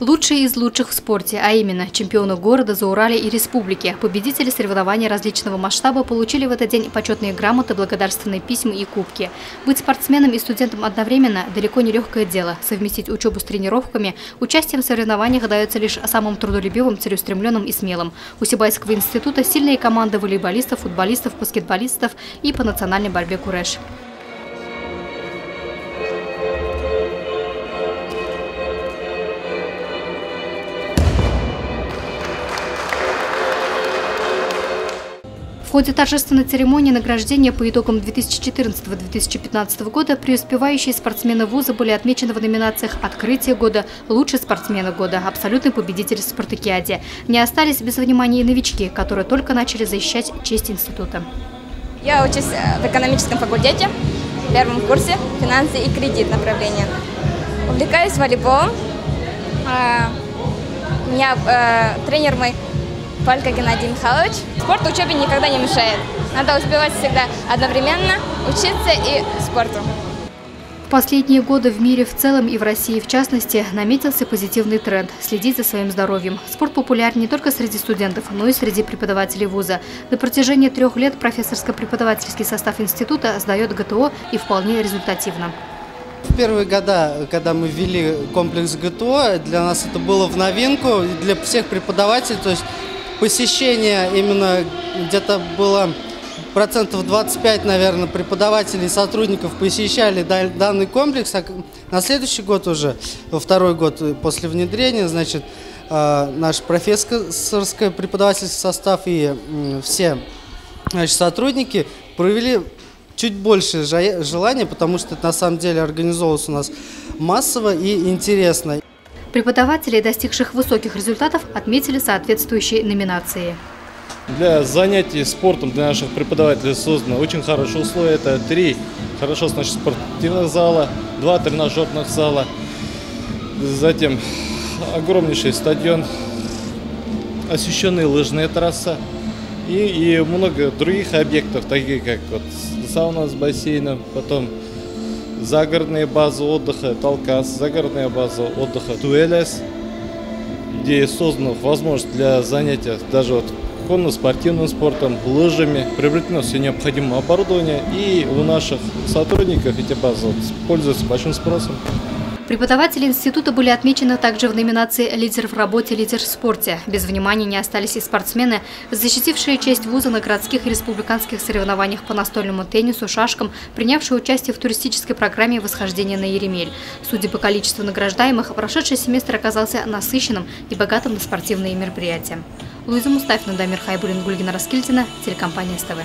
Лучшие из лучших в спорте, а именно чемпионы города, Зауралья и республики, победители соревнований различного масштаба получили в этот день почетные грамоты, благодарственные письма и кубки. Быть спортсменом и студентом одновременно – далеко не легкое дело. Совместить учебу с тренировками, участием в соревнованиях дается лишь самым трудолюбивым, целеустремленным и смелым. У Сибайского института сильные команды волейболистов, футболистов, баскетболистов и по национальной борьбе куреш. В ходе торжественной церемонии награждения по итогам 2014-2015 года преуспевающие спортсмены вуза были отмечены в номинациях «Открытие года», «Лучший спортсмен года», «Абсолютный победитель в спартакиаде». Не остались без внимания и новички, которые только начали защищать честь института. Я учусь в экономическом факультете, в первом курсе, финансы и кредит направления. Увлекаюсь волейболом. У меня тренер мой Палька Геннадий Михайлович. Спорт учебе никогда не мешает. Надо успевать всегда одновременно учиться и спорту. В последние годы в мире в целом и в России в частности наметился позитивный тренд – следить за своим здоровьем. Спорт популярен не только среди студентов, но и среди преподавателей вуза. На протяжении 3 лет профессорско-преподавательский состав института сдает ГТО и вполне результативно. В первые года, когда мы ввели комплекс ГТО, для нас это было в новинку, для всех преподавателей, то есть посещение именно где-то было процентов 25, наверное, преподавателей и сотрудников посещали данный комплекс. А на следующий год уже, во 2-й год после внедрения, значит, наш профессорский преподавательский состав и все, значит, сотрудники проявили чуть больше желания, потому что это на самом деле организовывалось у нас массово и интересно. Преподавателей, достигших высоких результатов, отметили соответствующие номинации. Для занятий спортом для наших преподавателей созданы очень хорошие условия. Это 3 хорошо оснащенных спортивных зала, 2 тренажерных зала, затем огромнейший стадион, освещенная лыжная трасса и много других объектов, таких как вот сауна с бассейном, потом загородная база отдыха Талкас, загородная база отдыха Туэлес, где создана возможность для занятия даже вот конно-спортивным спортом, лыжами, приобретено все необходимое оборудование, и у наших сотрудников эти базы пользуются большим спросом. Преподаватели института были отмечены также в номинации «Лидер в работе, лидер в спорте». Без внимания не остались и спортсмены, защитившие честь вуза на городских и республиканских соревнованиях по настольному теннису, шашкам, принявшие участие в туристической программе «Восхождение на Еремель». Судя по количеству награждаемых, прошедший семестр оказался насыщенным и богатым на спортивные мероприятия. Луиза Мустафина, Дамир Хайбулин, Гульгина Раскильдина, телекомпания СТВ.